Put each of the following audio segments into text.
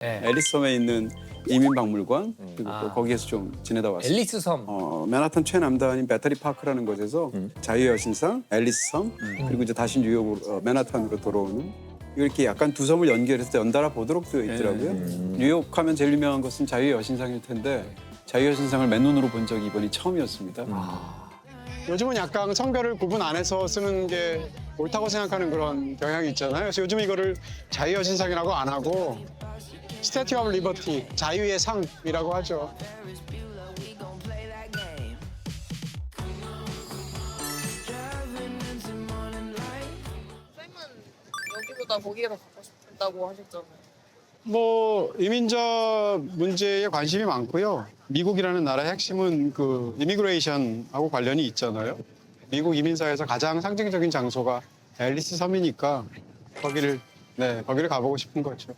네. 앨리스 섬에 있는 이민박물관 그리고 또 거기에서 좀 지내다 왔어요. 앨리스 섬. 맨하탄 최남단인 배터리 파크라는 곳에서 자유의 여신상, 앨리스 섬 그리고 이제 다시 뉴욕으로 맨하탄으로 돌아오는 이렇게 약간 두 섬을 연결해서 연달아 보도록 되어 있더라고요. 뉴욕 하면 제일 유명한 것은 자유의 여신상일 텐데 자유의 여신상을 맨눈으로 본 적이 이번이 처음이었습니다. 요즘은 약간 성별을 구분 안 해서 쓰는 게 옳다고 생각하는 그런 경향이 있잖아요. 그래서 요즘 이거를 자유의 여신상이라고 안 하고 스태튜 오브 리버티, 자유의 상이라고 하죠. 여기보다 거기가 더 가고 싶다고 하셨잖아요. 뭐 이민자 문제에 관심이 많고요. 미국이라는 나라의 핵심은 그 이미그레이션하고 관련이 있잖아요. 미국 이민사에서 가장 상징적인 장소가 앨리스 섬이니까 거기를 가보고 싶은 거죠.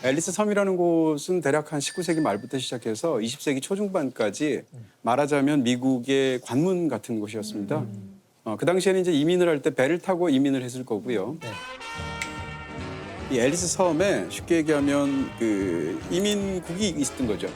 앨리스 섬이라는 곳은 대략 한 19세기 말부터 시작해서 20세기 초중반까지 말하자면 미국의 관문 같은 곳이었습니다. 그 당시에는 이제 이민을 할 때 배를 타고 이민을 했을 거고요. 네. 이 앨리스 섬에 쉽게 얘기하면 그 이민국이 있었던 거죠.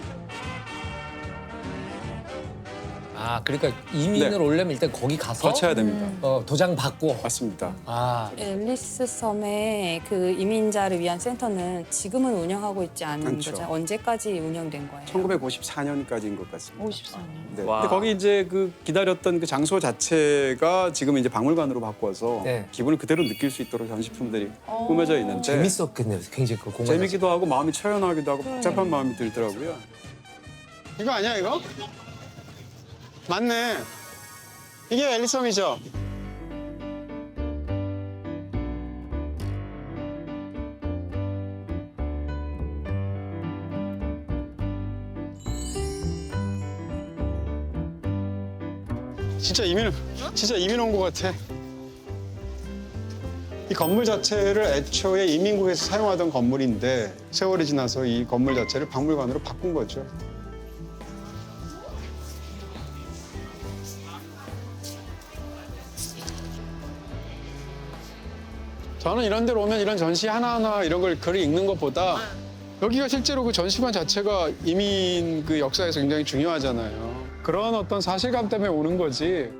아, 그러니까 이민을 네. 오려면 일단 거기 가서 거쳐야 됩니다. 도장 받고. 맞습니다. 아, 앨리스 섬의 그 이민자를 위한 센터는 지금은 운영하고 있지 않은 않죠. 거죠. 언제까지 운영된 거예요? 1954년까지인 것 같습니다. 54년. 네. 와. 근데 거기 이제 그 기다렸던 그 장소 자체가 지금 이제 박물관으로 바꿔서 네. 기분을 그대로 느낄 수 있도록 전시품들이 꾸며져 있는데 재밌었겠네요. 굉장히 그 공간. 재밌기도 하고 마음이 초연하기도 하고 복잡한 마음이 들더라고요. 이거 아니야 이거? 맞네. 이게 앨리스 섬이죠? 진짜 이민 온 것 같아. 이 건물 자체를 애초에 이민국에서 사용하던 건물인데 세월이 지나서 이 건물 자체를 박물관으로 바꾼 거죠. 저는 이런 데로 오면 이런 전시 하나하나 이런 걸 글을 읽는 것보다 여기가 실제로 그 전시관 자체가 이민 그 역사에서 굉장히 중요하잖아요. 그런 어떤 사실감 때문에 오는 거지.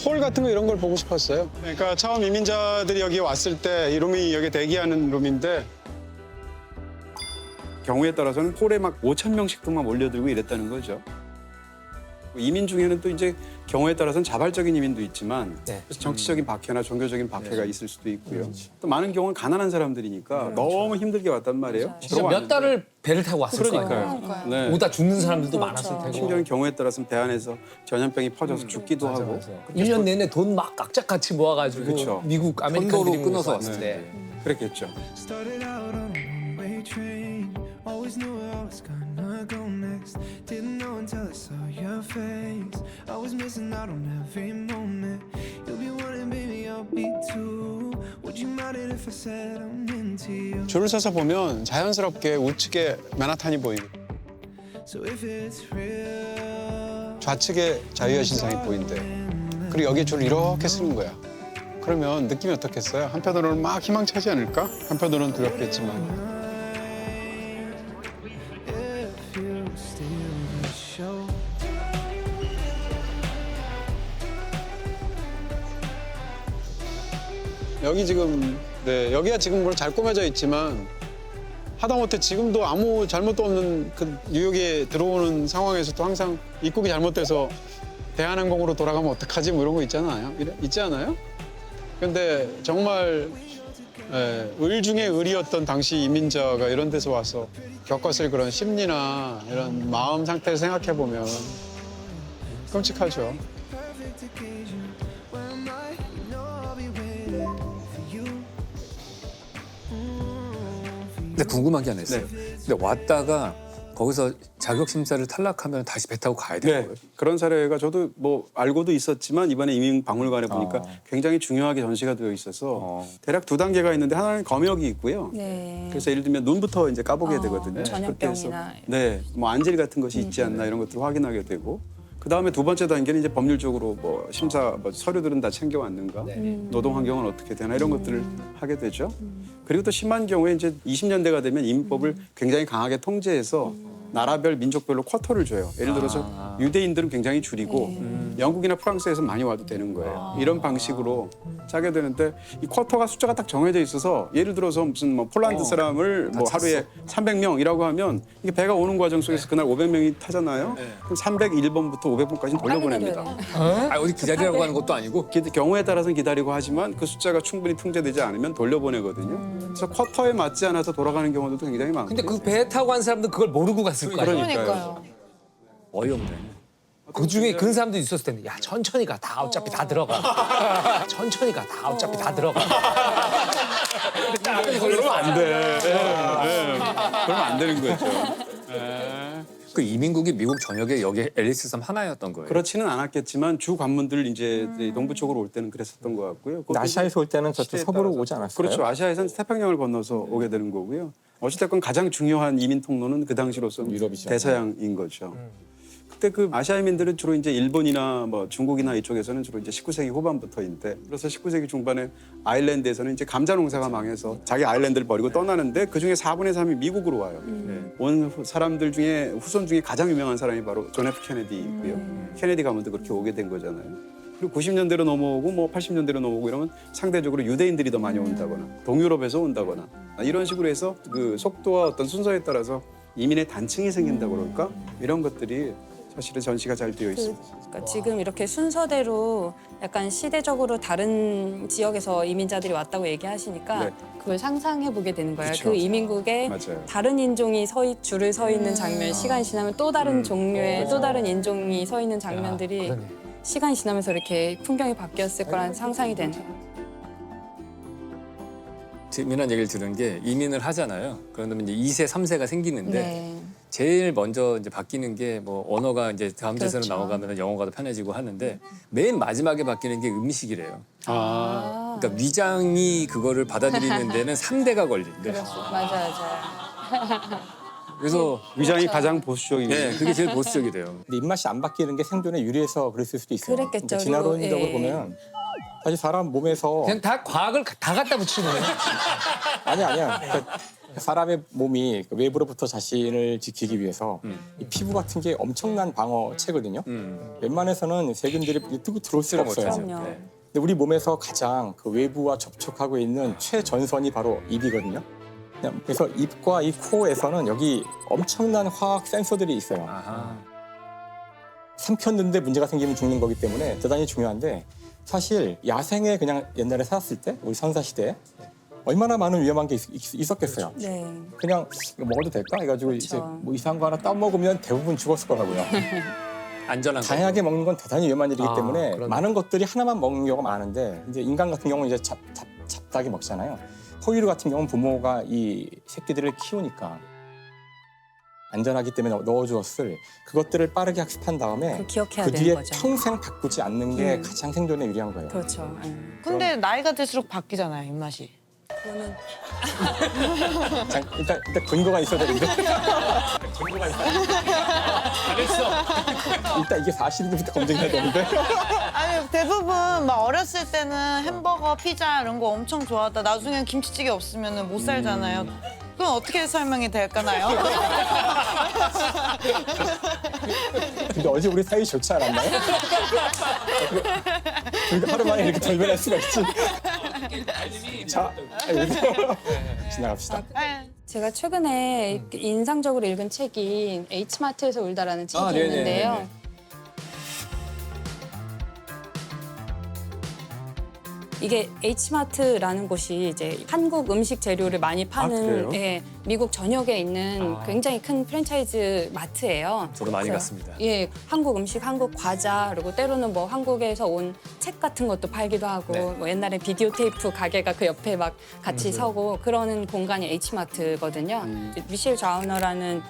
홀 같은 거 이런 걸 보고 싶었어요. 그러니까 처음 이민자들이 여기 왔을 때 이 룸이 여기 대기하는 룸인데 경우에 따라서는 홀에 막 5천 명씩도 막 몰려들고 이랬다는 거죠. 이민 중에는 또 이제 경우에 따라서는 자발적인 이민도 있지만 네. 정치적인 박해나 종교적인 박해가 있을 수도 있고요. 또 많은 경우는 가난한 사람들이니까 너무 힘들게 왔단 말이에요. 진짜 몇 달을 배를 타고 왔을 거 아니에요. 그러니까요. 네. 오다 죽는 사람들도 많았을 테고. 심지어는 경우에 따라서는 배 안에서 전염병이 퍼져서 죽기도 하고. 1년 내내 돈 막 깍짝같이 모아가지고 그쵸. 미국 아메리칸 드림 끊어서 왔을 네. 때. 그랬겠죠. Started out on a one-way train. Always knew where I was gonna go next. Didn't know until I saw your face. I was missing out on every moment. You'll be one and baby, I'll be two. Would you mind it if I said I'm into you? 줄을 서서 보면 자연스럽게 우측에 맨하탄이 보이고 So if it's real, 좌측에 자유의 신상이 보인대. 그리고 여기에 줄을 이렇게 쓰는 거야. 그러면 느낌이 어떻겠어요? 한편으로는 막 희망차지 않을까? 한편으로는 두렵겠지만. if you steal the show. 여기 지금 여기가 지금 물론 잘 꾸며져 있지만 하다못해 지금도 아무 잘못도 없는 그 뉴욕에 들어오는 상황에서도 항상 입국이 잘못돼서 대한항공으로 돌아가면 어떡하지 뭐 이런 거 있잖아요. 있지 않아요? 근데 정말 을 중에 을이었던 당시 이민자가 이런 데서 와서 겪었을 그런 심리나 이런 마음 상태를 생각해 보면 끔찍하죠. Perfect occasion. Where am I? You know I'll be waiting for you. 근데 궁금한 게 하나 있어요. 근데 왔다가 거기서 자격 심사를 탈락하면 다시 배 타고 가야 되는 네, 거예요? 그런 사례가 저도 뭐 알고도 있었지만 이번에 이민박물관에 보니까 굉장히 중요하게 전시가 되어 있어서 대략 2단계가 있는데 하나는 검역이 있고요. 네. 그래서 예를 들면 눈부터 이제 까보게 되거든요. 그렇게 해서 전염병이나 네, 뭐 안질 같은 것이 있지 않나 이런 것들을 확인하게 되고 그 다음에 두 번째 단계는 이제 법률적으로 뭐 심사 뭐 서류들은 다 챙겨왔는가, 노동 환경은 어떻게 되나 이런 것들을 하게 되죠. 그리고 또 심한 경우에 이제 20년대가 되면 이민법을 굉장히 강하게 통제해서 나라별 민족별로 쿼터를 줘요. 예를 들어서 유대인들은 굉장히 줄이고 영국이나 프랑스에서 많이 와도 되는 거예요. 이런 방식으로 짜게 되는데 이 쿼터가 숫자가 딱 정해져 있어서 예를 들어서 무슨 뭐 폴란드 사람을 뭐 하루에 300명이라고 하면 이게 배가 오는 과정 속에서 그날 500명이 타잖아요. 그럼 301번부터 500번까지는 돌려보냅니다. 아, 어디 기다리라고 하는 것도 아니고? 경우에 따라서는 기다리고 하지만 그 숫자가 충분히 통제되지 않으면 돌려보내거든요. 그래서 쿼터에 맞지 않아서 돌아가는 경우도 굉장히 많고. 근데 그 배 타고 간 사람들 그걸 모르고 갔을 거 아니에요. 그러니까요. 어이없네. 그 중에 그런 사람도 있었을 텐데 야 천천히 가 다 어차피 다 들어가. 천천히 가 다 어차피 다 들어가. 그러면 안 돼. 그러면 안 되는 거죠. 그 이민국이 미국 전역에 여기 앨리스 섬 하나였던 거예요? 그렇지는 않았겠지만 주 관문들 이제 동부 쪽으로 올 때는 그랬었던 것 같고요. 근데 아시아에서 올 때는 저쪽 시대에 서부로 따라서. 오지 않았어요? 그렇죠. 아시아에서는 태평양을 건너서 오게 되는 거고요. 어찌됐건 가장 중요한 이민 통로는 그 당시로서는 유럽이죠. 대서양인 거죠. 그때 그 아시아인민들은 주로 이제 일본이나 뭐 중국이나 이쪽에서는 주로 이제 19세기 후반부터인데 그래서 19세기 중반에 아일랜드에서는 이제 감자 농사가 망해서 자기 아일랜드를 버리고 떠나는데 그 중에 4분의 3이 미국으로 와요. 온 사람들 중에 후손 중에 가장 유명한 사람이 바로 존 F 케네디이고요. 케네디 가문도 그렇게 오게 된 거잖아요. 그리고 90년대로 넘어오고 뭐 80년대로 넘어오고 이러면 상대적으로 유대인들이 더 많이 온다거나 동유럽에서 온다거나 이런 식으로 해서 그 속도와 어떤 순서에 따라서 이민의 단층이 생긴다고 그럴까? 이런 것들이 사실은 전시가 잘 되어 있습니다. 그러니까 지금 이렇게 순서대로 약간 시대적으로 다른 지역에서 이민자들이 왔다고 얘기하시니까 네. 그걸 상상해 보게 되는 거예요. 그쵸. 그 이민국에 맞아요. 다른 인종이 줄을 서 있는 장면, 시간이 지나면 또 다른 종류의 또 다른 인종이 서 있는 장면들이 그러네. 시간이 지나면서 이렇게 풍경이 바뀌었을 거라는 상상이 되네요. 재미난 얘기를 들은 게 이민을 하잖아요. 그러면 이제 2세, 3세가 생기는데 네. 제일 먼저 이제 바뀌는 게 뭐 언어가 이제 다음 세대로 그렇죠. 넘어가면 영어가 더 편해지고 하는데 맨 마지막에 바뀌는 게 음식이래요. 그러니까 위장이 그거를 받아들이는 데는 3대가 걸린대. 맞아요. 그래서 위장이 가장 보수적이고 네, 그게 제일 보수적이래요. 근데 입맛이 안 바뀌는 게 생존에 유리해서 그랬을 수도 있어요. 그랬겠죠. 그러니까 진화론적으로 예. 보면 사실 사람 몸에서 그냥 다 과학을 다 갖다 붙이는 거예요. 아니야. 그러니까 사람의 몸이 외부로부터 자신을 지키기 위해서 이 피부 같은 게 엄청난 방어체거든요. 웬만해서는 세균들이 뜨고 들어올 수가 없어요. 그럼요. 네. 근데 우리 몸에서 가장 그 외부와 접촉하고 있는 최전선이 바로 입이거든요. 그래서 입과 이 코에서는 여기 엄청난 화학 센서들이 있어요. 아하. 삼켰는데 문제가 생기면 죽는 거기 때문에 대단히 중요한데 사실 야생에 그냥 옛날에 살았을 때 우리 선사 시대에 얼마나 많은 위험한 게 있었겠어요. 네. 그냥 이거 먹어도 될까 해가지고 이제 뭐 이상한 거 하나 따 먹으면 대부분 죽었을 거라고요. 안전한 거. 다양하게 먹는 건 대단히 위험한 일이기 때문에 그러네. 많은 것들이 하나만 먹는 경우가 많은데 이제 인간 같은 경우는 이제 잡다하게 먹잖아요. 포유류 같은 경우는 부모가 이 새끼들을 키우니까 안전하기 때문에 넣어주었을 그것들을 빠르게 학습한 다음에 그걸 기억해야 그 되는 뒤에 거죠. 평생 바꾸지 않는 게 가장 생존에 유리한 거예요. 그렇죠. 근데 나이가 들수록 바뀌잖아요, 입맛이. 그거는 일단 근거가 있어야 되는데. 일단 이게 사실인지부터 검증해야 되는데. 아니 대부분 막 어렸을 때는 햄버거, 피자 이런 거 엄청 좋아하다. 나중엔 김치찌개 없으면 못 살잖아요. 그건 어떻게 설명이 될까나요? 근데 어제 우리 사이 좋지 않았나요? 우리가 하루 만에 이렇게 돌변할 수가 있지. 자, 여기서 지나갑시다. 제가 최근에 인상적으로 읽은 책이 H마트에서 울다라는 책이 네네네네. 있는데요. 이게 H마트라는 곳이 이제 한국 음식 재료를 많이 파는 그래요? 예, 미국 전역에 있는 굉장히 큰 프랜차이즈 마트예요. 저도 많이 그래서, 갔습니다. 예, 한국 음식, 한국 과자, 그리고 때로는 뭐 한국에서 온 책 같은 것도 팔기도 하고, 네. 뭐 옛날에 비디오 테이프 가게가 그 옆에 막 같이 서고 그러는 공간이 H마트거든요. 미셸 좌우너라는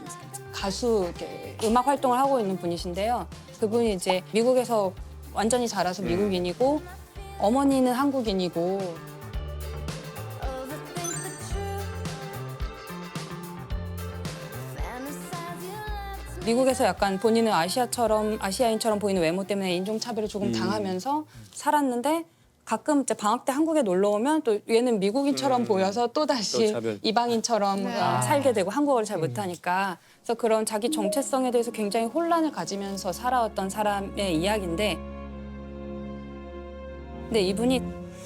가수 이렇게 음악 활동을 하고 있는 분이신데요. 그분이 이제 미국에서 완전히 자라서 미국인이고 어머니는 한국인이고 미국에서 약간 본인은 아시아인처럼 보이는 외모 때문에 인종차별을 조금 당하면서 살았는데 가끔 이제 방학 때 한국에 놀러 오면 또 얘는 미국인처럼 보여서 또 다시 또 차별. 이방인처럼 살게 되고 한국어를 잘 못하니까 그래서 그런 자기 정체성에 대해서 굉장히 혼란을 가지면서 살아왔던 사람의 이야기인데 근데 이분이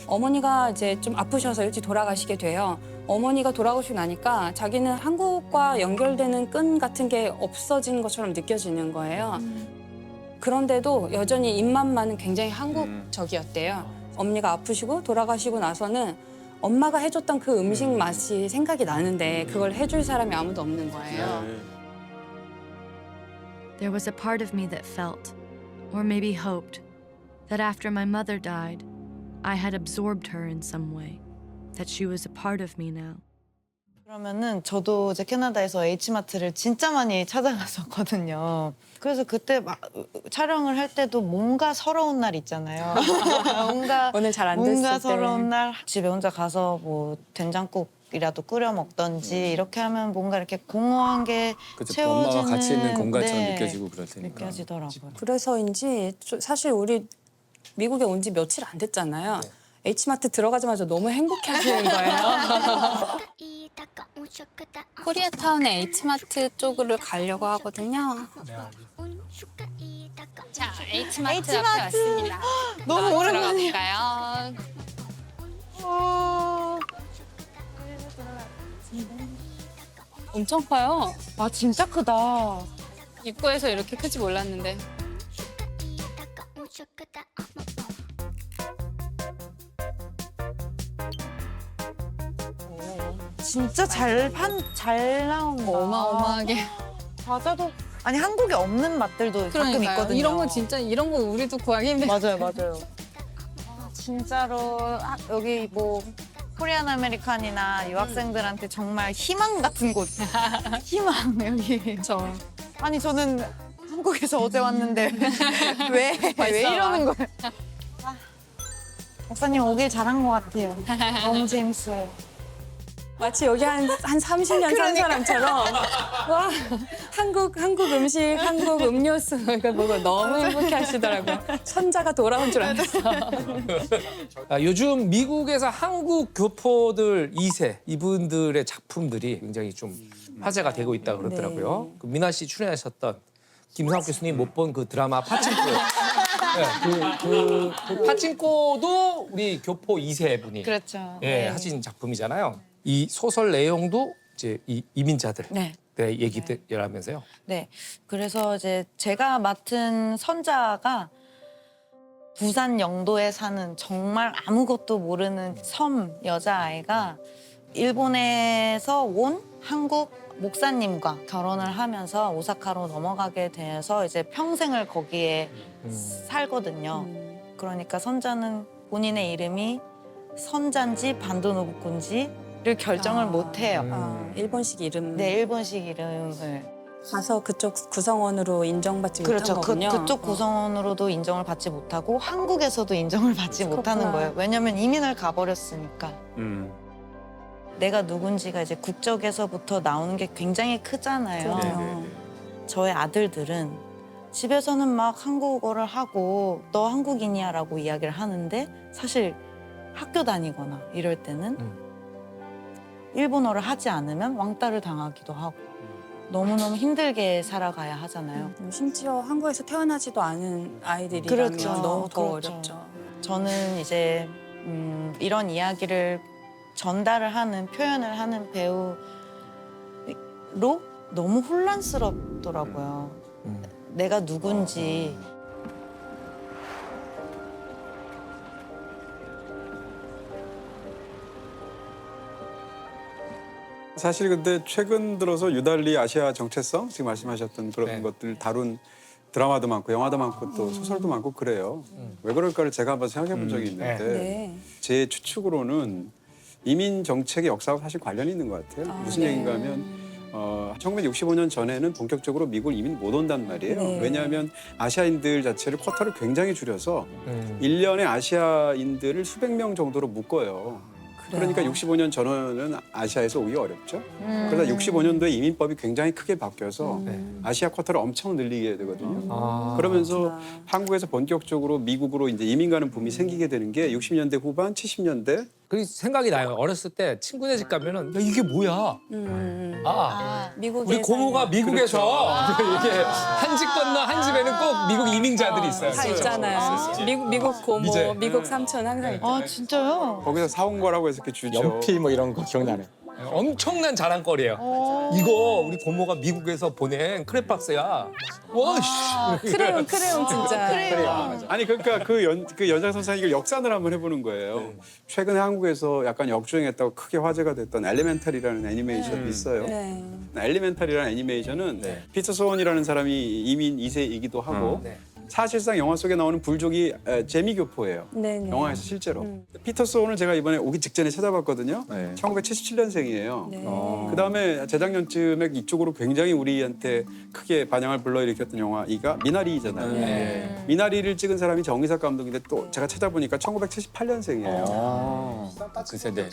어머니가 이제 좀 아프셔서 일찍 돌아가시게 돼요. 어머니가 돌아가시고 나니까 자기는 한국과 연결되는 끈 같은 게 없어진 것처럼 느껴지는 거예요. 그런데도 여전히 입맛만은 굉장히 한국적이었대요. 어머니가 아프시고 돌아가시고 나서는 엄마가 해줬던 그 음식 맛이 생각이 나는데 그걸 해줄 사람이 아무도 없는 거예요. There was a part of me that felt, or maybe hoped, that after my mother died, I had absorbed her in some way, that she was a part of me now. 그러면은 저도 이제 캐나다에서 H마트를 진짜 많이 찾아갔었거든요. 그래서 그때 막 촬영을 할 때도 뭔가 서러운 날 있잖아요. 뭔가 오늘 잘 안 됐을 뭔가 때. 서러운 날 집에 혼자 가서 뭐 된장국이라도 끓여 먹던지 이렇게 하면 뭔가 이렇게 공허한 게 그쵸, 채워지는 엄마가 같이 있는 공간처럼 네, 느껴지고 그럴 테니까. 느껴지더라고요. 그래서인지 사실 우리 미국에 온 지 며칠 안 됐잖아요. H마트 들어가자마자 너무 행복해 하시는 거예요. 코리아타운의 H마트 쪽으로 가려고 하거든요. 자, H마트 앞에 왔습니다. 너무 오랜만이에요. 들어가볼까요? 엄청 커요. 아 진짜 크다. 입구에서 이렇게 크지 몰랐는데. 진짜 잘 나온다. 어마어마하게. 과자도 아니 한국에 없는 맛들도 가끔 그러니까요. 있거든요. 이런 거 진짜 이런 거 우리도 구하기 힘들. 맞아요. 진짜로 여기 뭐 코리안 아메리칸이나 유학생들한테 정말 희망 같은 곳. 희망 여기. 저 아니 저는 한국에서 어제 왔는데 왜 이러는 거예요? 박사님 오길 잘한 것 같아요. 너무 재밌어요. 마치 여기 한 30년 산 사람처럼 와 한국 음식, 한국 음료수 이거 보고 너무 행복해 하시더라고요. 손자가 돌아온 줄 알았어. 요즘 미국에서 한국 교포들 2세 이분들의 작품들이 굉장히 좀 화제가 되고 있다 그러더라고요. 그 미나 씨 출연하셨던 김상욱 교수님 못 본 그 드라마 파친코. 네, 그 파친코도 우리 교포 2세 분이 그렇죠. 예, 하신 작품이잖아요. 이 소설 내용도 이제 이 이민자들 네. 얘기라면서요. 네. 그래서 이제 제가 맡은 선자가 부산 영도에 사는 정말 아무것도 모르는 섬 여자아이가 일본에서 온 한국 목사님과 결혼을 하면서 오사카로 넘어가게 돼서 이제 평생을 거기에 살거든요. 그러니까 선자는 본인의 이름이 선자인지 반도노부콘지를 결정을 못 해요. 일본식 이름. 네, 일본식 이름을. 가서 그쪽 구성원으로 인정받지 그렇죠. 못한 거군요. 그쪽 구성원으로도 인정을 받지 못하고 한국에서도 인정을 받지 못하는 거예요. 왜냐면 이민을 가버렸으니까. 내가 누군지가 이제 국적에서부터 나오는 게 굉장히 크잖아요. 그럼요. 저의 아들들은 집에서는 막 한국어를 하고 너 한국인이야 라고 이야기를 하는데 사실 학교 다니거나 이럴 때는 일본어를 하지 않으면 왕따를 당하기도 하고 너무너무 힘들게 살아가야 하잖아요. 심지어 한국에서 태어나지도 않은 아이들이라면 그렇죠. 너무 더 그렇죠. 어렵죠. 저는 이제 이런 이야기를 전달을 하는 표현을 하는 배우로 너무 혼란스럽더라고요. 내가 누군지 사실 근데 최근 들어서 유달리 아시아 정체성 지금 말씀하셨던 그런 네. 것들 다룬 드라마도 많고 영화도 많고 또 소설도 많고 그래요. 왜 그럴까를 제가 한번 생각해 본 적이 있는데 네. 제 추측으로는 이민 정책의 역사와 사실 관련이 있는 것 같아요. 무슨 네. 얘기인가 하면 1965년 전에는 본격적으로 미국을 이민 못 온단 말이에요. 네. 왜냐하면 아시아인들 자체를 쿼터를 굉장히 줄여서 음. 1년에 아시아인들을 수백 명 정도로 묶어요. 그러니까 65년 전후는 아시아에서 오기 어렵죠. 그러다 65년도에 이민법이 굉장히 크게 바뀌어서 아시아 쿼터를 엄청 늘리게 되거든요. 아. 그러면서 한국에서 본격적으로 미국으로 이제 이민 가는 붐이 생기게 되는 게 60년대 후반, 70년대. 그 생각이 나요. 어렸을 때 친구네 집 가면은 야 이게 뭐야? 미국에 우리 고모가 미국에서 그렇죠. 이게 한 집 건너 한 집에는 꼭 미국 이민자들이 있어요. 다 있잖아요. 미국 고모, 이제. 미국 삼촌 항상 있잖아요. 아 진짜요? 거기서 사온 거라고 해서 이렇게 주죠. 연필 뭐 이런 거 기억나네. 엄청난 자랑거리예요. 이거 우리 고모가 미국에서 보낸 크레파스야. 와, 씨. 크레용 진짜. 아니 그러니까 그 연장선상 이걸 역산을 한번 해보는 거예요. 최근에 한국에서 약간 역주행했다고 크게 화제가 됐던 엘리멘탈이라는 애니메이션이 있어요. 네. 엘리멘탈이라는 애니메이션은 피터 소원이라는 사람이 이민 2세이기도 하고 네. 사실상 영화 속에 나오는 불족이 재미교포예요. 네네. 영화에서 실제로. 피터 소원을 제가 이번에 오기 직전에 찾아봤거든요. 네. 1977년생이에요. 네. 그다음에 재작년쯤에 이쪽으로 굉장히 우리한테 크게 반향을 불러일으켰던 영화가 미나리잖아요. 네. 미나리를 찍은 사람이 정의석 감독인데 또 제가 찾아보니까 1978년생이에요. 그 세대.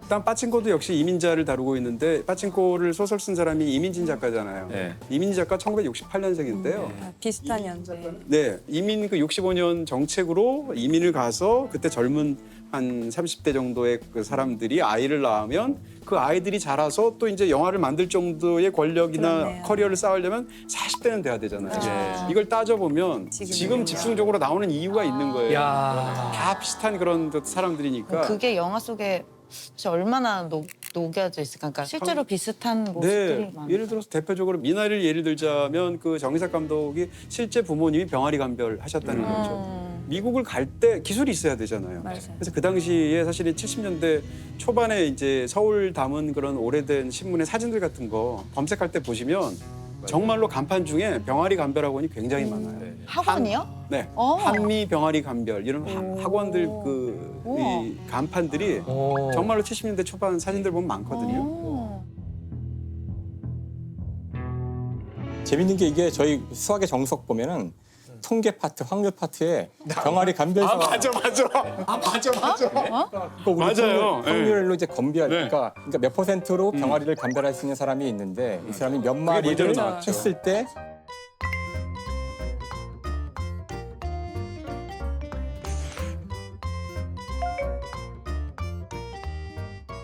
일단 빠친코도 역시 이민자를 다루고 있는데 빠친코를 소설 쓴 사람이 이민진 작가잖아요. 네. 이민진 작가 1968년생인데요. 비슷한 연대. 네, 이민 그 65년 정책으로 이민을 가서 그때 젊은 한 30대 정도의 그 사람들이 아이를 낳으면 그 아이들이 자라서 또 이제 영화를 만들 정도의 권력이나 그렇네요. 커리어를 쌓으려면 40대는 돼야 되잖아요. 이걸 따져보면 지금 집중적으로 나오는 이유가 있는 거예요. 야. 다 비슷한 그런 사람들이니까. 그게 영화 속에 사실 얼마나 녹여져 있을까. 그러니까 실제로 비슷한 모습들이 네, 많아요. 예를 들어서 대표적으로 미나리를 예를 들자면 그 정의석 감독이 실제 부모님이 병아리 감별하셨다는 거죠. 미국을 갈 때 기술이 있어야 되잖아요. 맞아요. 그래서 그 당시에 사실은 70년대 초반에 이제 서울 담은 그런 오래된 신문의 사진들 같은 거 검색할 때 보시면 정말로 간판 중에 병아리 감별학원이 굉장히 많아요. 학원이요? 네, 어. 한미 병아리 감별 이런 학원들 이 간판들이 정말로 70년대 초반 사진들 보면 많거든요. 오. 재밌는 게 이게 저희 수학의 정석 보면은 통계 파트, 확률 파트에 병아리 감별사. 맞아. 그거 우리 맞아요. 확률로 이제 건비하니까 그러니까 몇 퍼센트로 병아리를 감별할 수 있는 사람이 있는데 이 사람이 몇 마리를 먼저 나왔죠. 했을 때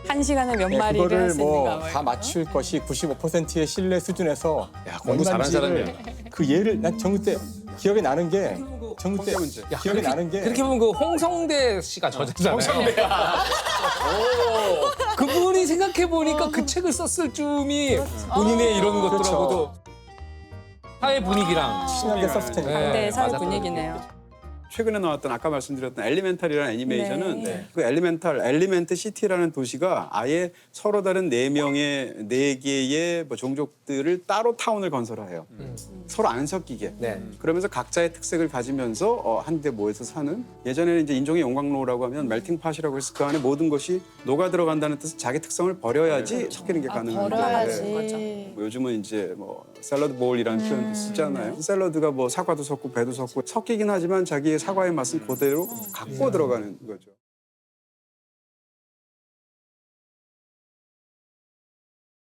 한 시간에 몇 네, 마리를 할 그거를 수 있는가 뭐 봐요. 다 맞출 것이 95%의 신뢰 수준에서 야, 공부 잘하는 사람이야. 그 예를 난 정규 때 기억에 나는 게 정규 때 문제. 야, 기억에 나는 게 그렇게 보면 그 홍성대 씨가 저자잖아요. 홍성대야. 그분이 생각해 보니까 그 책을 썼을 쯤이 본인의 이런 것들하고도 사회 분위기랑 70년대 썼을 테니까. 반대의 사회 맞아. 분위기네요. 최근에 나왔던 아까 말씀드렸던 엘리멘탈이라는 애니메이션은 네. 그 엘리멘트 시티라는 도시가 아예 서로 다른 네 개의 뭐 종족들을 따로 타운을 건설해요. 서로 안 섞이게. 네. 그러면서 각자의 특색을 가지면서 한데 모여서 사는. 예전에는 이제 인종의 용광로라고 하면 멜팅팟이라고 해서 그 안에 모든 것이 녹아 들어간다는 뜻은 자기 특성을 버려야지 섞이는 게 가능한데. 버려야지. 뭐 요즘은 이제 뭐 샐러드 볼이라는 표현도 쓰잖아요. 샐러드가 뭐 사과도 섞고 배도 섞고 섞이긴 하지만 자기의 사과의 맛은 그대로 갖고 들어가는 거죠.